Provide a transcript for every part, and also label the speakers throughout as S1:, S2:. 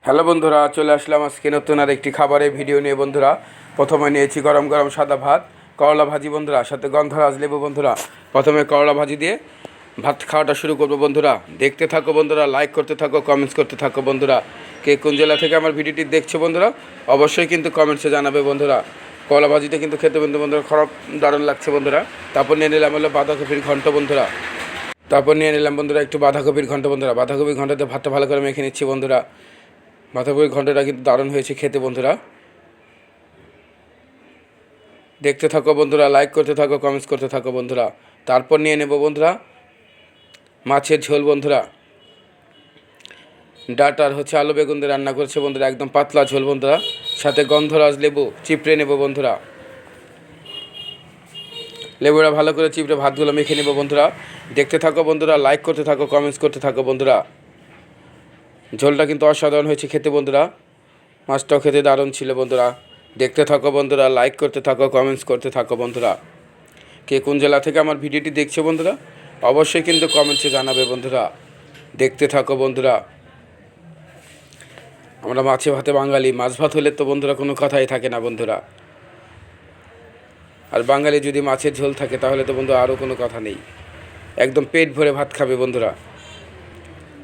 S1: Hello বন্ধুরা, চলে আসলাম আজকে নতুন আর একটি খাবারের ভিডিও নিয়ে বন্ধুরা। প্রথমে নিয়েছি গরম গরম সাদা ভাত, করলা ভাজি বন্ধুরা, সাথে গন্ধরাজ লেবু বন্ধুরা। প্রথমে করলা ভাজি দিয়ে ভাত খাওয়াটা শুরু করবো বন্ধুরা। দেখতে থাকো বন্ধুরা, লাইক করতে থাকো, কমেন্টস করতে থাকো বন্ধুরা। কে কোন জেলা থেকে আমার ভিডিওটি দেখছো বন্ধুরা, অবশ্যই কিন্তু কমেন্টসে জানাবে বন্ধুরা। করলা ভাজিটা কিন্তু খেতে বন্ধুরা খারাপ দারুণ লাগছে বন্ধুরা। তারপর নিয়ে নিলাম হলো বাঁধাকপির ঘন্ট বন্ধুরা। তারপর নিয়ে নিলাম বন্ধুরা একটু বাঁধাকপির ঘন্ট বন্ধুরা। বাঁধাকপির ঘন্টতে ভাতটা ভালো করে মেখে নিচ্ছি বন্ধুরা। বাঁধাকপির ঘন্টটা কিন্তু দারুণ হয়েছে খেতে বন্ধুরা। দেখতে থাকো বন্ধুরা, লাইক করতে থাকো, কমেন্টস করতে থাকো বন্ধুরা। তারপর নিয়ে নেব বন্ধুরা মাছের ঝোল বন্ধুরা। ডাটার আলু বেগুন দিয়ে রান্না করেছে বন্ধুরা, একদম পাতলা ঝোল বন্ধুরা। সাথে গন্ধরাজ লেবু চিপড়ে নেব বন্ধুরা। লেবুটা ভালো করে চিপড়ে ভাতগুলো মেখে নেব বন্ধুরা। দেখতে থাকো বন্ধুরা, লাইক করতে থাকো, কমেন্টস করতে থাকো বন্ধুরা। ঝোলটা কিন্তু অসাধারণ হয়েছে খেতে বন্ধুরা। মাছটাও খেতে দারুণ ছিল বন্ধুরা। দেখতে থাকো বন্ধুরা, লাইক করতে থাকো, কমেন্টস করতে থাকো বন্ধুরা। কে কোন জেলা থেকে আমার ভিডিওটি দেখছো বন্ধুরা, অবশ্যই কিন্তু কমেন্টসে জানাবে বন্ধুরা। দেখতে থাকো বন্ধুরা। আমরা মাছে ভাতে বাঙালি, মাছ ভাত হলে তো বন্ধুরা কোনো কথাই থাকে না বন্ধুরা। আর বাঙালি যদি মাছের ঝোল থাকে তাহলে তো বন্ধুরা আরও কোনো কথা নেই। একদম পেট ভরে ভাত খাবে বন্ধুরা।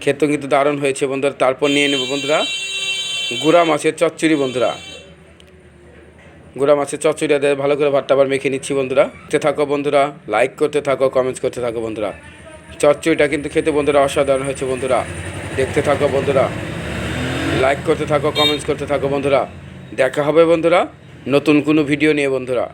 S1: খেতেও কিন্তু দারুণ হয়েছে বন্ধুরা। তারপর নিয়ে নেব বন্ধুরা গুড়া মাছের চচ্চড়ি বন্ধুরা। গুঁড়া মাছের চচ্চড়িটা দিয়ে ভালো করে ভাতটা আবার মেখে নিচ্ছি বন্ধুরা। দেখতে থাকো বন্ধুরা, লাইক করতে থাকো, কমেন্টস করতে থাকো বন্ধুরা। চচ্চড়িটা কিন্তু খেতে বন্ধুরা অসাধারণ হয়েছে বন্ধুরা। দেখতে থাকো বন্ধুরা, লাইক করতে থাকো, কমেন্টস করতে থাকো বন্ধুরা। দেখা হবে বন্ধুরা নতুন কোনো ভিডিও নিয়ে বন্ধুরা।